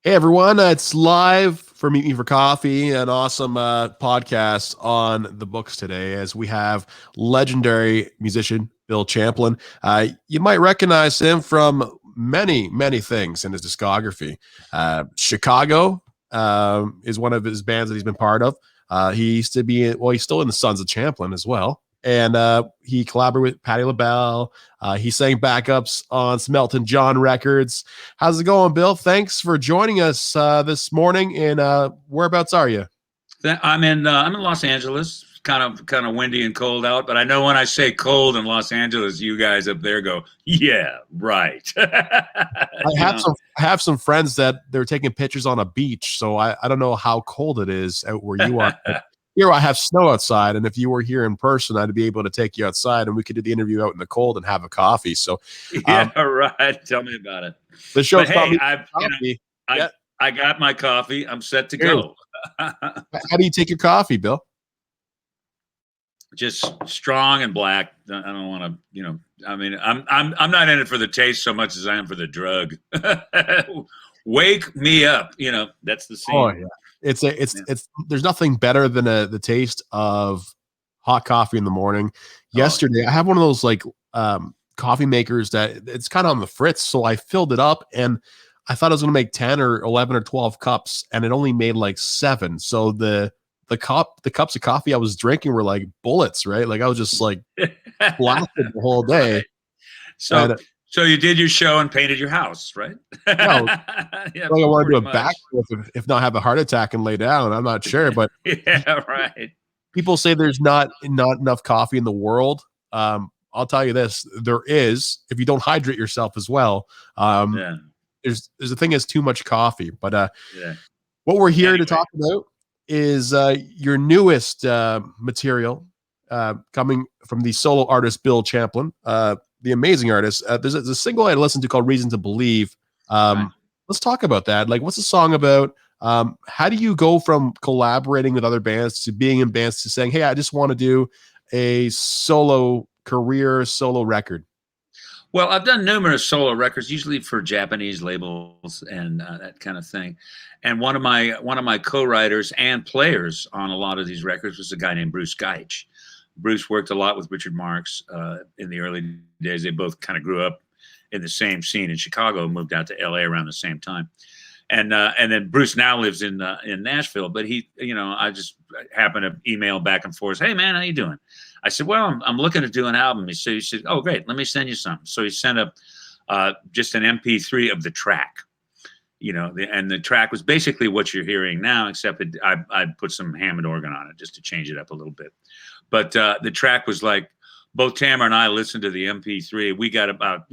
Hey everyone, it's live for Meet Me for Coffee, an awesome podcast on the books today as we have legendary musician Bill Champlin. You might recognize him from many things in his discography. Chicago is one of his bands that he's been part of. He used to be, well, he's still in the Sons of Champlin as well. And he collaborated with Patti Labelle. He sang backups on some Elton John records. How's it going, Bill? Thanks for joining us this morning. And whereabouts are you? I'm in Los Angeles. Kind of windy and cold out, but I know when I say cold in Los Angeles, you guys up there go, yeah, right. I you have know, some friends that they're taking pictures on a beach, so I don't know how cold it is out where you are. But here I have snow outside, and if you were here in person, I'd be able to take you outside, and we could do the interview out in the cold and have a coffee. So, yeah, um, right. Tell me about it. the But show's called hey, Me Coffee. I Yeah, I got my coffee. I'm set to cheers. go. How do you take your coffee, Bill? Just strong and black. I don't want to, I mean, I'm not in it for the taste so much as I am for the drug. Wake me up. That's the Oh scene. yeah, it's a Yeah. it's there's nothing better than the taste of hot coffee in the morning. Oh, Yesterday, I have one of those like coffee makers that it's kind of on the fritz, so I filled it up and I thought I was going to make 10 or 11 or 12 cups and it only made like 7. So the cups of coffee I was drinking were like bullets, right? Like I was just like blasted the whole day. right. So, And so you did your show and painted your house, right? yeah, Yeah, like I want to do pretty a much. backflip if not have a heart attack and lay down. I'm not sure, but Yeah, right. people say there's not enough coffee in the world. I'll tell you this: there is. If you don't hydrate yourself as well, Yeah, there's a thing as too much coffee. But yeah. what we're here to Anyway, talk about is your newest material coming from the solo artist Bill Champlin, the amazing artist. There's a single I listened to called "Reason to Believe." right. Let's talk about that. Like, what's the song about? How do you go from collaborating with other bands to being in bands to saying, "Hey, I just want to do a solo career, solo record"? Well, I've done numerous solo records, usually for Japanese labels and that kind of thing. And one of my co-writers and players on a lot of these records was a guy named Bruce Geich. Bruce worked a lot with Richard Marx in the early days. They both kind of grew up in the same scene in Chicago, moved out to L.A. around the same time. And then Bruce now lives in Nashville, but I just happened to email back and forth. Hey man, how you doing? I said, well, I'm looking to do an album. He said, oh great, let me send you something. So he sent up just an MP3 of the track. And the track was basically what you're hearing now, except I put some Hammond organ on it just to change it up a little bit. But the track was like both Tamara and I listened to the MP3. We got about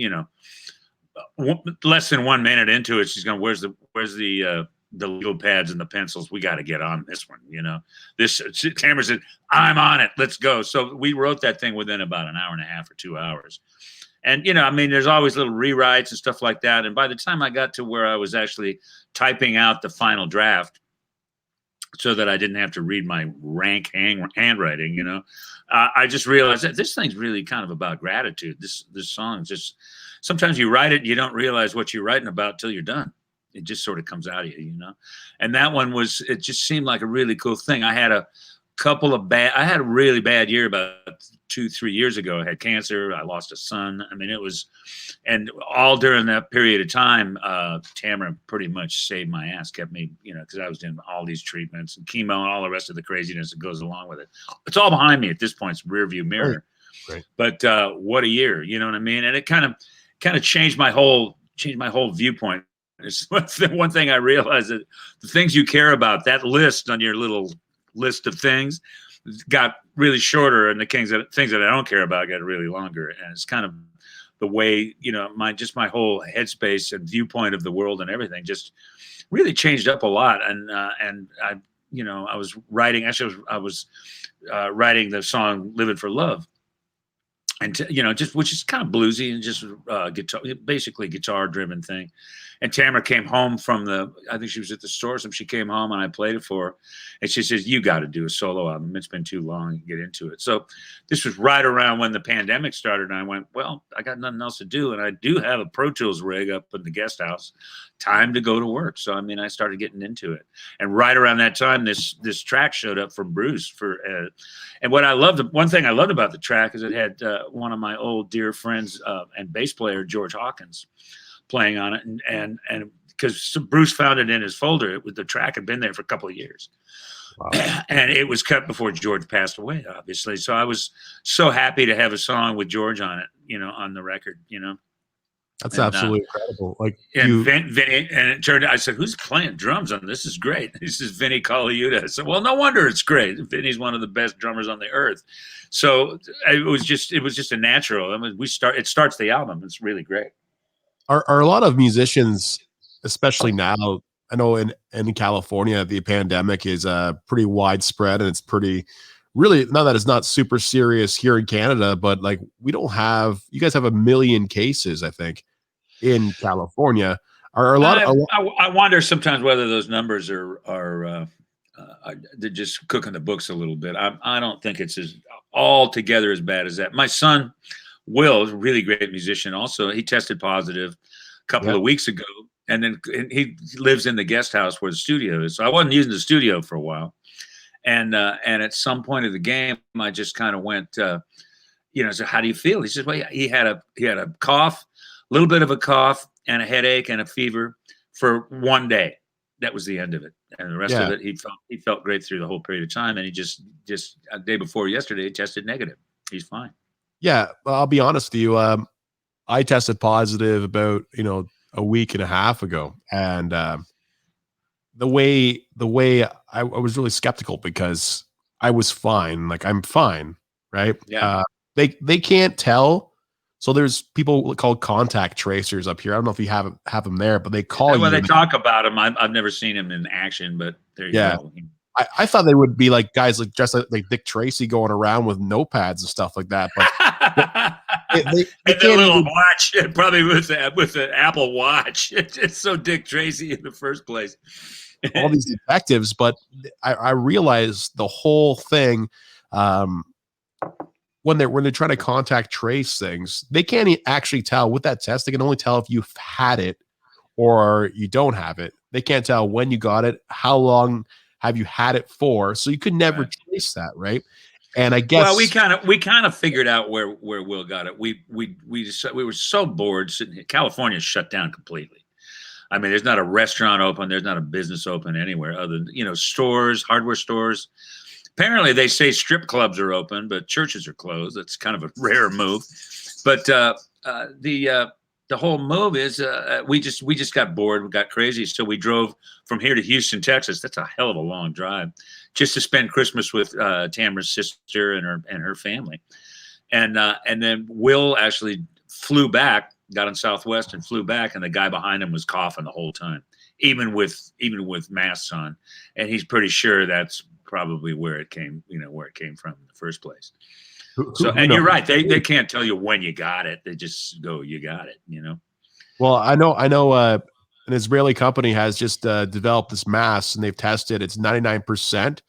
less than 1 minute into it. She's going, where's the legal pads and the pencils? We got to get on this one. This Tamara said, I'm on it. Let's go. So we wrote that thing within about an hour and a half or 2 hours. And, I mean, there's always little rewrites and stuff like that. And by the time I got to where I was actually typing out the final draft so that I didn't have to read my rank handwriting, I just realized that this thing's really kind of about gratitude. This song is just, sometimes you write it and you don't realize what you're writing about till you're done. It just sort of comes out of you. And that one it just seemed like a really cool thing. I had a really bad year about 2-3 years ago. I had cancer. I lost a son. I mean, and all during that period of time, Tamara pretty much saved my ass, kept me, because I was doing all these treatments and chemo and all the rest of the craziness that goes along with it. It's all behind me at this point. It's rear view Right, mirror. right. But what a year, you know what I mean? And it kind of changed my whole viewpoint. It's the one thing I realized, that the things you care about, that list on your little list of things, got really shorter, and the things that I don't care about got really longer. And it's kind of the way, my whole headspace and viewpoint of the world and everything just really changed up a lot. And I was writing. Actually, I was writing the song "Living for Love," and you know, just which is kind of bluesy and just guitar, basically guitar driven thing. And Tamara came home from I think she was at the store, so she came home and I played it for her, and she says, "You got to do a solo album. It's been too long to get into it." So this was right around when the pandemic started, and I went, "Well, I got nothing else to do, and I do have a Pro Tools rig up in the guest house. Time to go to work." So I mean, I started getting into it, and right around that time, this track showed up from Bruce and what I loved, one thing I loved about the track is it had one of my old dear friends and bass player George Hawkins playing on it, and because Bruce found it in his folder, the track had been there for a couple of years. Wow. And it was cut before George passed away, obviously. So I was so happy to have a song with George on it, you know, on the record, you know. That's absolutely incredible. Like, and Vinny, and it turned out, I said, "Who's playing drums on this? Is great." He says, "Vinny Colaiuta." I said, "Well, no wonder it's great. Vinny's one of the best drummers on the earth." So it was just a natural. I mean, it starts the album. It's really great. Are a lot of musicians, especially now, I know in California, the pandemic is pretty widespread, and it's pretty really, not that it's not super serious here in Canada, but like you guys have a million cases, I think, in California. Are a lot I wonder sometimes whether those numbers are they're just cooking the books a little bit. I don't think it's altogether as bad as that. My son Will is a really great musician. Also, he tested positive a couple of weeks ago, and then he lives in the guest house where the studio is. So I wasn't using the studio for a while, and at some point of the game, I just kind of went, you know, so how do you feel? He says, well, he had a cough, a little bit of a cough, and a headache and a fever for one day. That was the end of it, and the rest of it, he felt great through the whole period of time. And he just a day before yesterday, he tested negative. He's fine. Yeah, I'll be honest with you. I tested positive about a week and a half ago, and the way I was really skeptical because I was fine. Like, I'm fine, right? Yeah. They can't tell. So there's people called contact tracers up here. I don't know if you have them there, but they call you. Well, they talk about them. I've never seen them in action, but there you go. I thought they would be like guys like dressed like Dick Tracy going around with notepads and stuff like that. But they and the little watch, probably with the Apple Watch. It's so Dick Tracy in the first place. All these detectives, but I realized the whole thing. When they're trying to contact trace things, they can't actually tell with that test. They can only tell if you've had it or you don't have it. They can't tell when you got it, how long have you had it for, so you could never trace that, right? And I guess we kind of figured out where Will got it. We were so bored. California shut down completely. I mean, there's not a restaurant open, there's not a business open anywhere other than stores, hardware stores. Apparently, they say strip clubs are open, but churches are closed. That's kind of a rare move. But the whole move is we just got bored. We got crazy. So we drove from here to Houston, Texas. That's a hell of a long drive just to spend Christmas with Tamara's sister and her family. And then Will actually flew back, got on Southwest and flew back. And the guy behind him was coughing the whole time, even with masks on. And he's pretty sure that's probably where it came from in the first place. And you're right. They can't tell you when you got it. They just go, you got it, Well, I know an Israeli company has just developed this mask, and they've tested. It's 99%.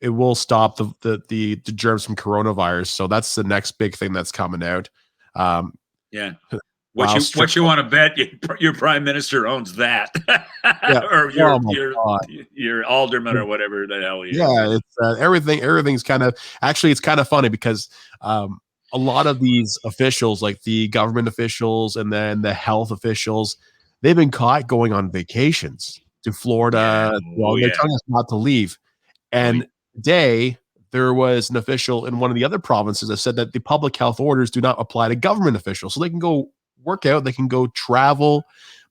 It will stop the germs from coronavirus. So that's the next big thing that's coming out. Yeah. What you want to bet? Your prime minister owns that, or your alderman or whatever the hell he is. Yeah, it's everything's kind of it's kind of funny because a lot of these officials, like the government officials and then the health officials, they've been caught going on vacations to Florida. They're telling us not to leave. And today there was an official in one of the other provinces that said that the public health orders do not apply to government officials, so they can go work out, they can go travel,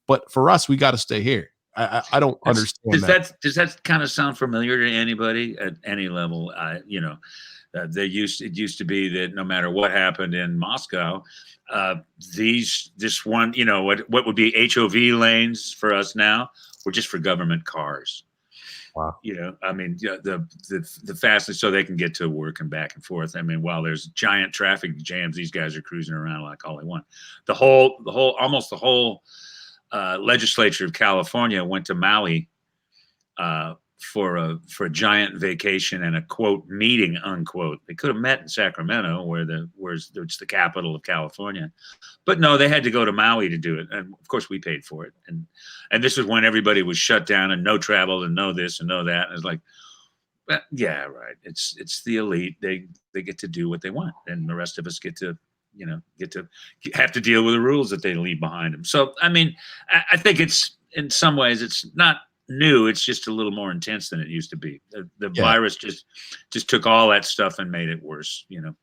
but for us, we got to stay here. I don't understand Does that kind of sound familiar to anybody at any level? It used to be that no matter what happened in Moscow, this one, what would be HOV lanes for us now were just for government cars. Wow. You know, I mean, yeah, the fastest so they can get to work and back and forth. I mean, while there's giant traffic jams, these guys are cruising around like all they want. Almost the whole legislature of California went to Maui for a giant vacation and a quote meeting unquote. They could have met in Sacramento, where it's the capital of California, but no, they had to go to Maui to do it, and of course we paid for it. And this was when everybody was shut down and no travel and no this and no that. And it's like, well, yeah, right. It's the elite. They get to do what they want, and the rest of us get to have to deal with the rules that they leave behind them. So I mean, I think it's in some ways it's not new. It's just a little more intense than it used to be. The Yeah. virus just took all that stuff and made it worse. You know.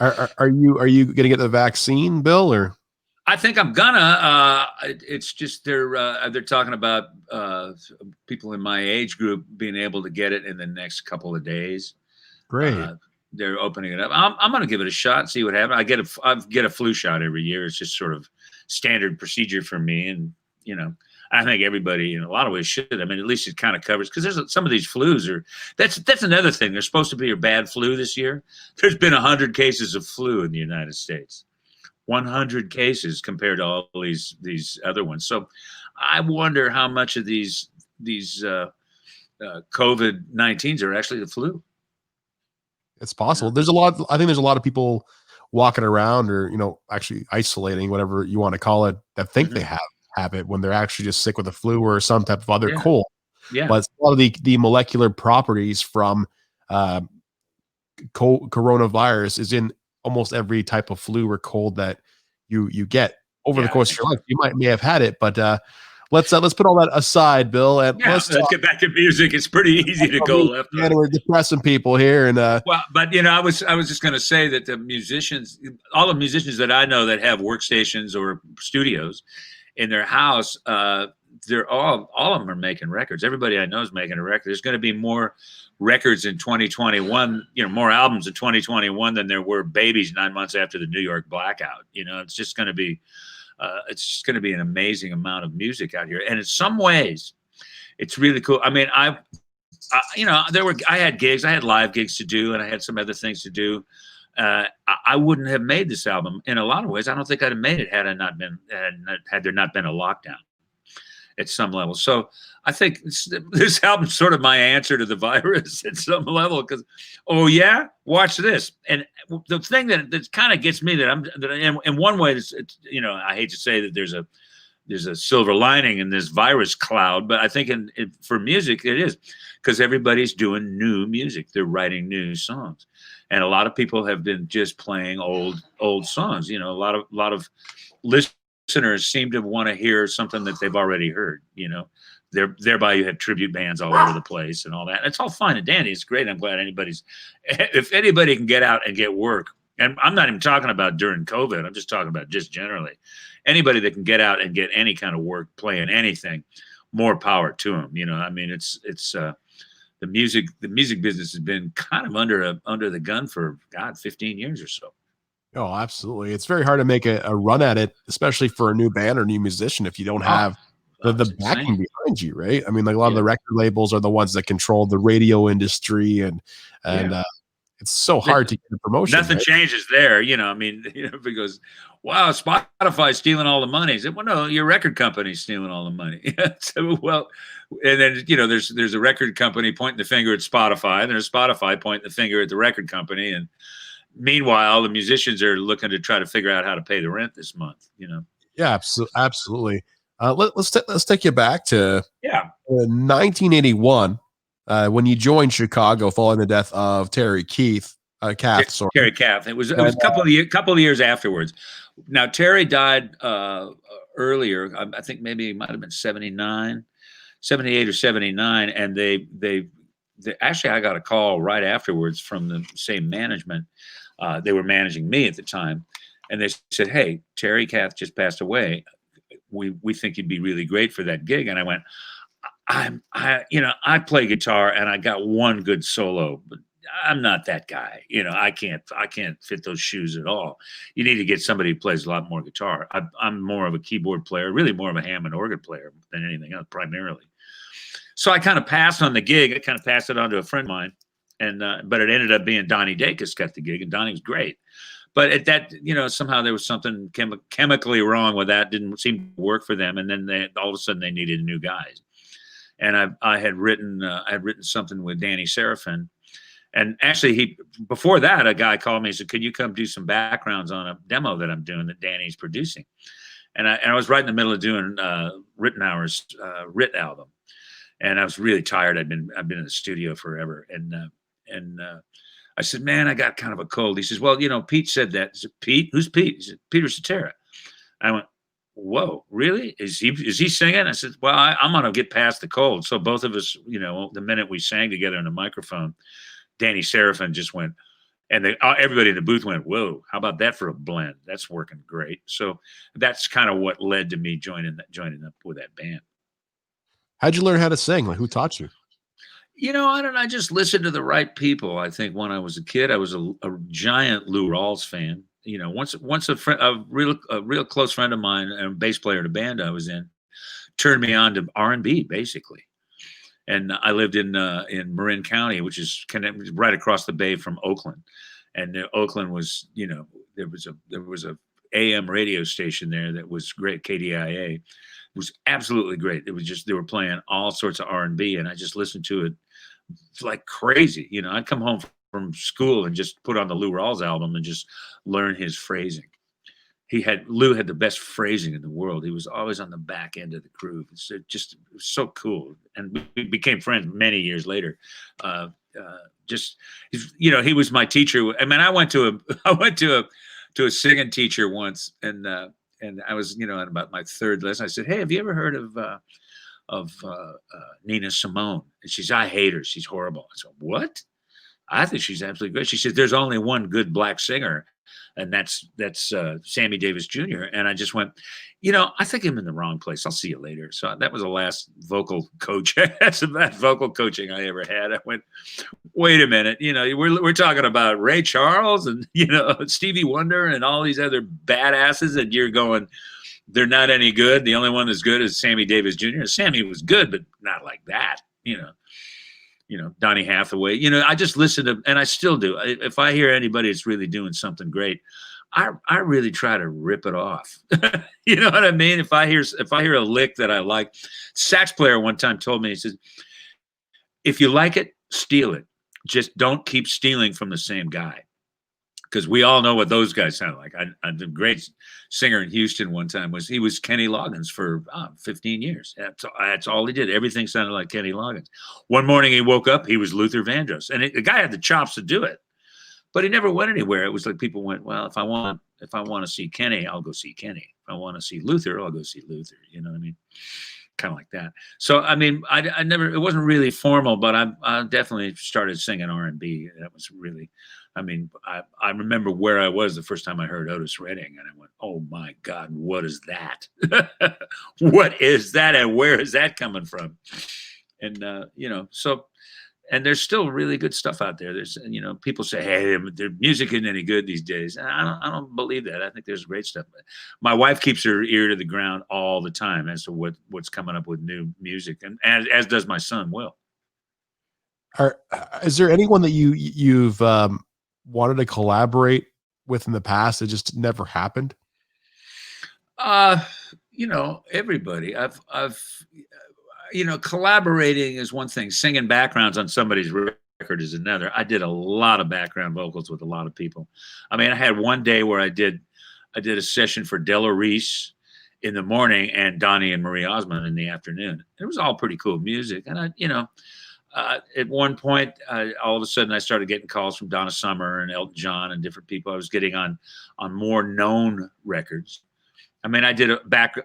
Are you going to get the vaccine, Bill, or? I think I'm gonna. It's just they're talking about people in my age group being able to get it in the next couple of days. Great. They're opening it up. I'm gonna give it a shot and see what happens. I get a flu shot every year. It's just sort of standard procedure for me, and you know, I think everybody in a lot of ways should. I mean, at least it kind of covers because there's some of these flus are. That's another thing. There's supposed to be a bad flu this year. There's been 100 cases of flu in the United States. 100 cases compared to all these other ones. So I wonder how much of these COVID-19s are actually the flu. It's possible. I think there's a lot of people walking around or, actually isolating, whatever you want to call it, that think they have it when they're actually just sick with the flu or some type of other cold. Yeah. But a lot of the molecular properties from coronavirus is in almost every type of flu or cold that you get over the course of your life. You may have had it, but let's put all that aside, Bill, and let's get back to music. It's pretty easy to go left. Yeah, we're depressing people here, and well, but I was just going to say that all the musicians that I know that have workstations or studios in their house, they're all of them are making records. Everybody I know is making a record. There's going to be more records in 2021, more albums in 2021 than there were babies 9 months after the New York blackout. It's just going to be an amazing amount of music out here. And in some ways it's really cool. I mean, I had gigs, I had live gigs to do, and I had some other things to do. I wouldn't have made this album in a lot of ways. I don't think I'd have made it had there not been a lockdown at some level. So I think this album's sort of my answer to the virus at some level. Because, watch this. And the thing that kind of gets me in one way, it's I hate to say that there's a silver lining in this virus cloud, but I think for music it is, because everybody's doing new music. They're writing new songs, and a lot of people have been just playing old songs. A lot of listeners seem to want to hear something that they've already heard. Thereby you have tribute bands all over the place and all that. It's all fine and dandy. It's great. I'm glad if anybody can get out and get work, and I'm not even talking about during COVID. I'm just talking about just generally. Anybody that can get out and get any kind of work playing anything, more power to them. I mean, it's the music business has been kind of under the gun for 15 years or so. Oh, absolutely. It's very hard to make a run at it, especially for a new band or new musician, if you don't have the backing behind you, right? I mean, like a lot of the record labels are the ones that control the radio industry, and it's so hard to get the promotion. Nothing changes there, I mean, if it goes, wow, Spotify's stealing all the money. I said, well, no, your record company's stealing all the money. So, well, and then there's a record company pointing the finger at Spotify, and there's Spotify pointing the finger at the record company, and meanwhile, the musicians are looking to try to figure out how to pay the rent this month. Yeah, absolutely. Let's take you back to 1981 when you joined Chicago following the death of Terry Kath. Sorry. Terry Kath. It was a couple of years afterwards. Now Terry died earlier. I think maybe it might have been 78 or 79, and they actually, I got a call right afterwards from the same management. They were managing me at the time, and they said, "Hey, Terry Kath just passed away. We think you'd be really great for that gig." And I went, I play guitar and I got one good solo, but I'm not that guy. I can't fit those shoes at all. You need to get somebody who plays a lot more guitar. I'm more of a keyboard player, really more of a Hammond organ player than anything else, primarily. So I kind of passed on the gig. I kind of passed it on to a friend of mine, and but it ended up being Donnie Dacus got the gig, and Donnie was great. But at that, somehow there was something chemically wrong with that. Didn't seem to work for them, and then all of a sudden they needed new guys. And I had written something with Danny Serafin, and actually before that a guy called me and said, "Could you come do some backgrounds on a demo that I'm doing that Danny's producing?" And I was right in the middle of doing Rittenhauer's Rit album, and I was really tired. I've been in the studio forever, and I said, "Man, I got kind of a cold." He says, "Well, Pete said that." I said, "Pete? Who's Pete?" He said, "Peter Cetera." I went, "Whoa, really? Is he singing?" I said, "Well, I'm gonna get past the cold." So both of us, the minute we sang together in the microphone, Danny Serafin just went, and everybody in the booth went, "Whoa, how about that for a blend? That's working great." So that's kind of what led to me joining up with that band. How'd you learn how to sing? Like, who taught you? I don't know. I just listened to the right people. I think when I was a kid, I was a giant Lou Rawls fan. Once a real close friend of mine and a bass player in a band I was in turned me on to R&B basically. And I lived in Marin County, which is right across the bay from Oakland. And Oakland was, there was a AM radio station there that was great, KDIA. It was absolutely great. It was just they were playing all sorts of R&B, and I just listened to it like crazy. I'd come home from school and just put on the Lou Rawls album and just learn his phrasing. Lou had the best phrasing in the world. He was always on the back end of the groove. It was so cool. And we became friends many years later. He was my teacher. I mean, I went to a singing teacher once, and I was, in about my third lesson. I said, "Hey, have you ever heard of Nina Simone?" And she said, "I hate her. She's horrible." I said, "What?" "I think she's absolutely great." She said, "There's only one good black singer, and that's Sammy Davis Jr." And I just went, I think I'm in the wrong place. I'll see you later. So that was the last vocal coach. That's the best vocal coaching I ever had. I went, wait a minute. We're talking about Ray Charles and Stevie Wonder and all these other badasses, and you're going, they're not any good. The only one that's good is Sammy Davis Jr. Sammy was good, but not like that. Donny Hathaway. I just listen to, and I still do. If I hear anybody that's really doing something great, I really try to rip it off. You know what I mean? If I hear a lick that I like, sax player one time told me, he says, "If you like it, steal it. Just don't keep stealing from the same guy." Because we all know what those guys sound like. The great singer in Houston one time was Kenny Loggins for 15 years. That's all he did. Everything sounded like Kenny Loggins. One morning he woke up, he was Luther Vandross, and the guy had the chops to do it, but he never went anywhere. It was like people went, "Well, if I want to see Kenny, I'll go see Kenny. If I want to see Luther, I'll go see Luther." You know what I mean? Kind of like that. So I mean, I never. It wasn't really formal, but I definitely started singing R&B. That was really. I mean, I remember where I was the first time I heard Otis Redding, and I went, "Oh my God, what is that? What is that, and where is that coming from?" And so, and there's still really good stuff out there. There's, people say, "Hey, their music isn't any good these days." And I don't believe that. I think there's great stuff. My wife keeps her ear to the ground all the time as to what's coming up with new music, and as does my son Will. Is there anyone that you've wanted to collaborate with in the past that just never happened? Everybody. I've collaborating is one thing. Singing backgrounds on somebody's record is another. I did a lot of background vocals with a lot of people. I mean, I had one day where I did a session for Della Reese in the morning and Donnie and Marie Osmond in the afternoon. It was all pretty cool music. And at one point, all of a sudden, I started getting calls from Donna Summer and Elton John and different people. I was getting on more known records. I mean, I did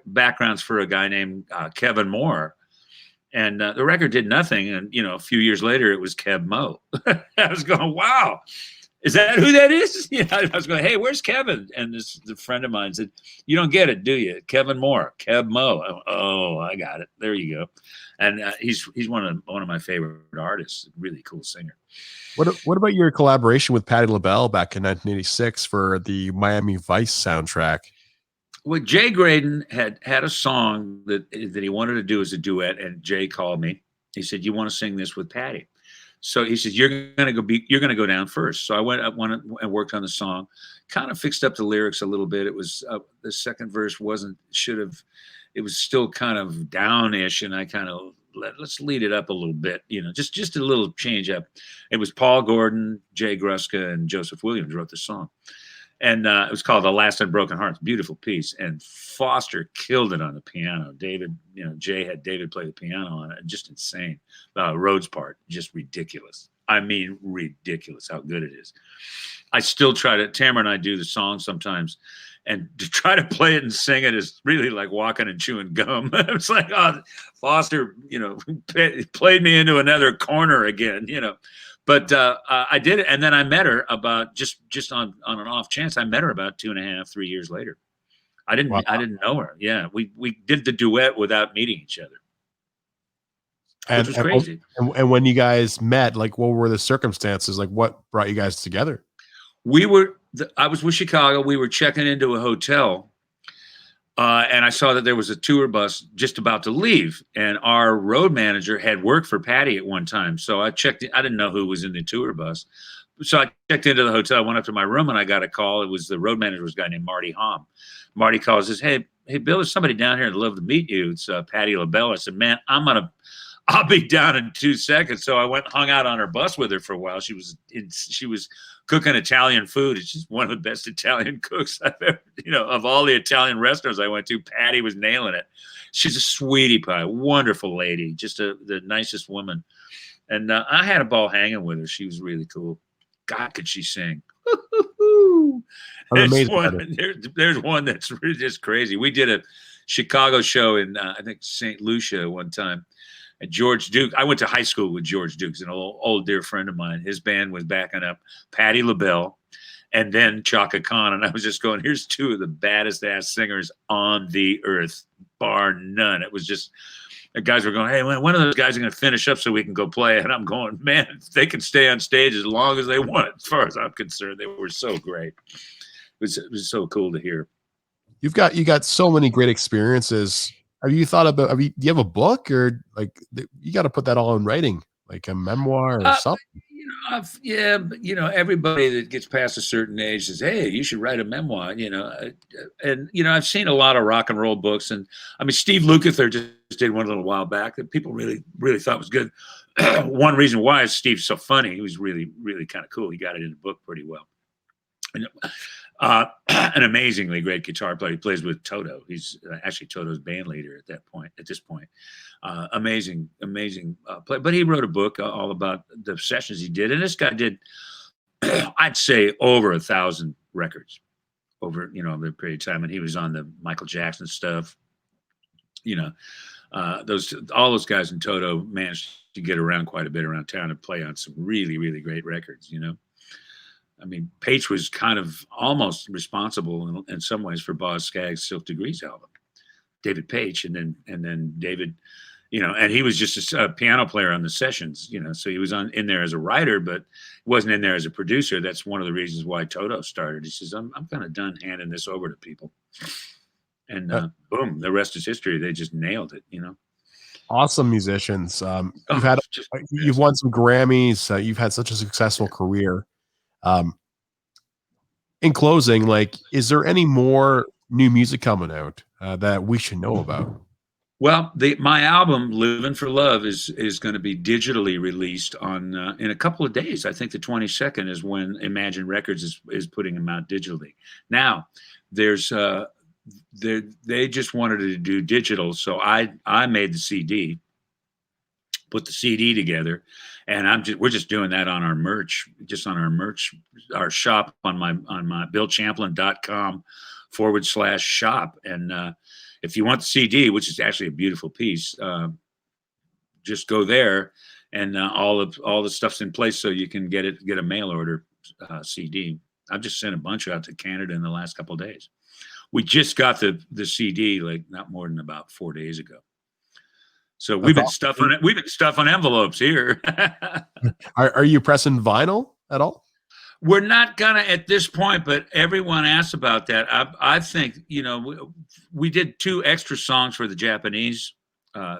backgrounds for a guy named Kevin Moore, and the record did nothing. And a few years later, it was Kev Mo. I was going, "Wow, is that who that is?" I was going, "Hey, where's Kevin?" And the friend of mine said, "You don't get it, do you? Kevin Moore, Kev Mo." Oh, I got it. There you go. And he's one of my favorite artists. Really cool singer. What about your collaboration with Patti LaBelle back in 1986 for the Miami Vice soundtrack? Well, Jay Graydon had a song that he wanted to do as a duet, and Jay called me He said, "You want to sing this with Patti?" So he said, you're gonna go down first. So I went up and worked on the song, kind of fixed up the lyrics a little bit. It was the second verse wasn't should have, it was still kind of downish, and I kind of let's lead it up a little bit, just a little change up. It was Paul Gordon, Jay Gruska, and Joseph Williams wrote the song, and it was called "The Last Unbroken Hearts." Beautiful piece, and Foster killed it on the piano. David, Jay had David play the piano on it, just insane. Rhodes' part, just ridiculous. I mean, ridiculous how good it is. I still try to. Tamara and I do the song sometimes, and to try to play it and sing it is really like walking and chewing gum. It's like, oh, Foster, played me into another corner again. But I did it, and then I met her about just on an off chance. I met her about 2.5, 3 years later. I didn't Wow. I didn't know her. Yeah, we did the duet without meeting each other, which was crazy. And when you guys met, like, what were the circumstances? Like, what brought you guys together? I was with Chicago. We were checking into a hotel, and I saw that there was a tour bus just about to leave, and our road manager had worked for Patti at one time. So I checked. I didn't know who was in the tour bus, so I checked into the hotel. I went up to my room, and I got a call. It was the road manager was a guy named Marty Hom. Marty calls, says, "Hey, Bill, there's somebody down here that'd love to meet you. It's Patti Labelle." I said, "Man, I'll be down in 2 seconds." So I went and hung out on her bus with her for a while. She was cooking Italian food. She's one of the best Italian cooks I've ever, of all the Italian restaurants I went to, Patti was nailing it. She's a sweetie pie, wonderful lady, just the nicest woman. And I had a ball hanging with her. She was really cool. God, could she sing? There's one that's really just crazy. We did a Chicago show in I think St. Lucia one time. And George Duke, I went to high school with George Duke, an old dear friend of mine. His band was backing up Patti LaBelle and then Chaka Khan. And I was just going, here's two of the baddest ass singers on the earth, bar none. It was just, the guys were going, hey, when are those guys going to finish up so we can go play? And I'm going, man, they can stay on stage as long as they want. As far as I'm concerned, they were so great. It was so cool to hear. You got so many great experiences. Have you thought about? Do you have a book, or like you got to put that all in writing, like a memoir or something? But everybody that gets past a certain age says, "Hey, you should write a memoir." And I've seen a lot of rock and roll books, and I mean, Steve Lukather just did one a little while back that people really, really thought was good. One reason why is Steve's so funny. He was really, really kind of cool. He got it in the book pretty well. And, an amazingly great guitar player. He plays with Toto. He's actually Toto's band leader at this point. Amazing play. But he wrote a book all about the sessions he did. And this guy did, I'd say, over 1,000 records over, the period of time. And he was on the Michael Jackson stuff. All those guys in Toto managed to get around quite a bit around town and play on some really, really great records, I mean, Paich was kind of almost responsible in some ways for Boz Scaggs' Silk Degrees album. David Paich, and then David, and he was just a piano player on the sessions, so he was in there as a writer, but wasn't in there as a producer. That's one of the reasons why Toto started. He says, I'm kind of done handing this over to people. And boom, the rest is history. They just nailed it, Awesome musicians. You've won some Grammys. You've had such a successful career. In closing, like, is there any more new music coming out that we should know about? Well, my album "Living for Love" is going to be digitally released on in a couple of days. I think the 22nd is when Imagine Records is putting them out digitally. Now, there's they just wanted to do digital, so I made the CD, put the CD together, and we're just doing that on our merch, our shop on my BillChamplin.com/shop. And if you want the CD, which is actually a beautiful piece, just go there, and all the stuff's in place so you can get a mail order CD. I've just sent a bunch out to Canada in the last couple of days. We just got the CD like not more than about 4 days ago. So we've been stuffing envelopes here. Are you pressing vinyl at all? We're not gonna at this point, but everyone asks about that. I think we did 2 extra songs for the Japanese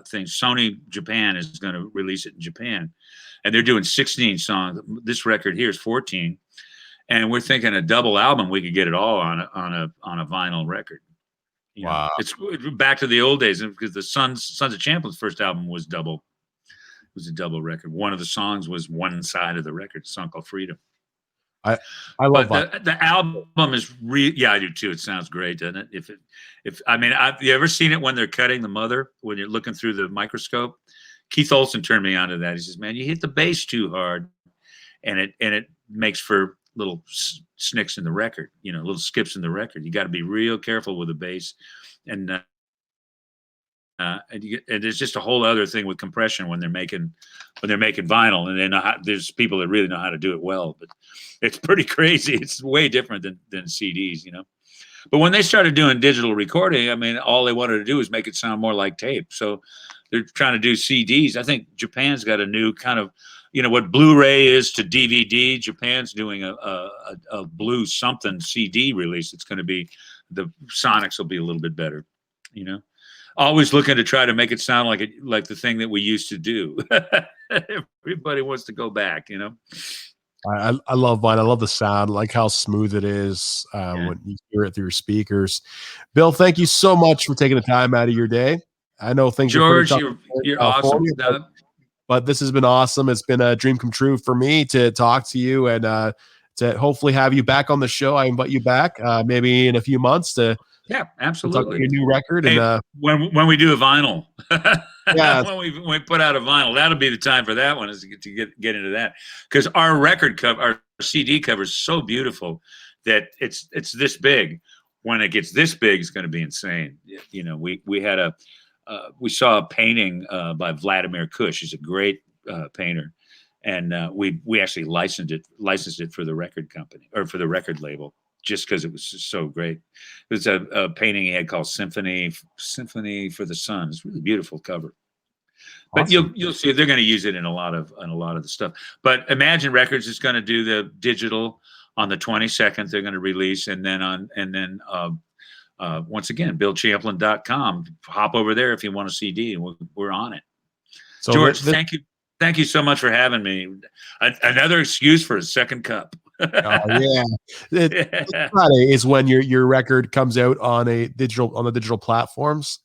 thing. Sony Japan is going to release it in Japan, and they're doing 16 songs. This record here is 14, and we're thinking a double album. We could get it all on a vinyl record. You know, Wow. it's back to the old days, because the Sons of Champlin's first album was double. It was a double record. One of the songs was one side of the record, a song called Freedom. I love that. The album is yeah, I do too. It sounds great, doesn't it? If I mean, you ever seen it when they're cutting the mother, when you're looking through the microscope? Keith Olsen turned me on to that. He says, "Man, you hit the bass too hard, and it makes for little snicks in the record, little skips in the record. You got to be real careful with the bass, and there's just a whole other thing with compression when they're making vinyl, and they know there's people that really know how to do it well, but it's pretty crazy. It's way different than CDs, But when they started doing digital recording, I mean, all they wanted to do was make it sound more like tape. So they're trying to do CDs. I think Japan's got a new kind of, what Blu-ray is to DVD. Japan's doing a blue something CD release. It's going to be, the sonics will be a little bit better, Always looking to try to make it sound like the thing that we used to do. Everybody wants to go back, I love vinyl. I love the sound, like how smooth it is when you hear it through your speakers. Bill, thank you so much for taking the time out of your day. I know things George, are pretty tough you're awesome. But this has been awesome. It's been a dream come true for me to talk to you and to hopefully have you back on the show. I invite you back maybe in a few months to absolutely talk about your new record. Hey, and when we do a vinyl, yeah, when we put out a vinyl, that'll be the time for that one, is to get into that, because our record cover, our CD cover is so beautiful that it's this big. When it gets this big, it's going to be insane. We had we saw a painting by Vladimir Kush. He's a great painter, and we actually licensed it for the record company, or for the record label, just because it was just so great. It was a painting he had called Symphony for the Sun. It's a really beautiful cover. But awesome. you'll see they're going to use it in a lot of the stuff. But Imagine Records is going to do the digital on the 22nd. They're going to release, and then once again, BillChamplin.com. Hop over there if you want a CD, and we're on it. So George, thank you so much for having me. Another excuse for a second cup. Oh, yeah. Friday is when your record comes out on the digital platforms.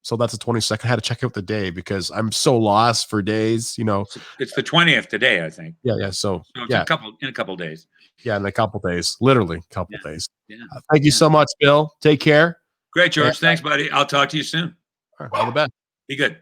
So that's the 22nd. I had to check out the day because I'm so lost for days. It's the 20th today, I think. Yeah. So it's in a couple days. Yeah, in a couple days, literally a couple days. Yeah. Thank you so much, Bill. Take care. Great, George. Thanks, buddy. I'll talk to you soon. All the best. Be good.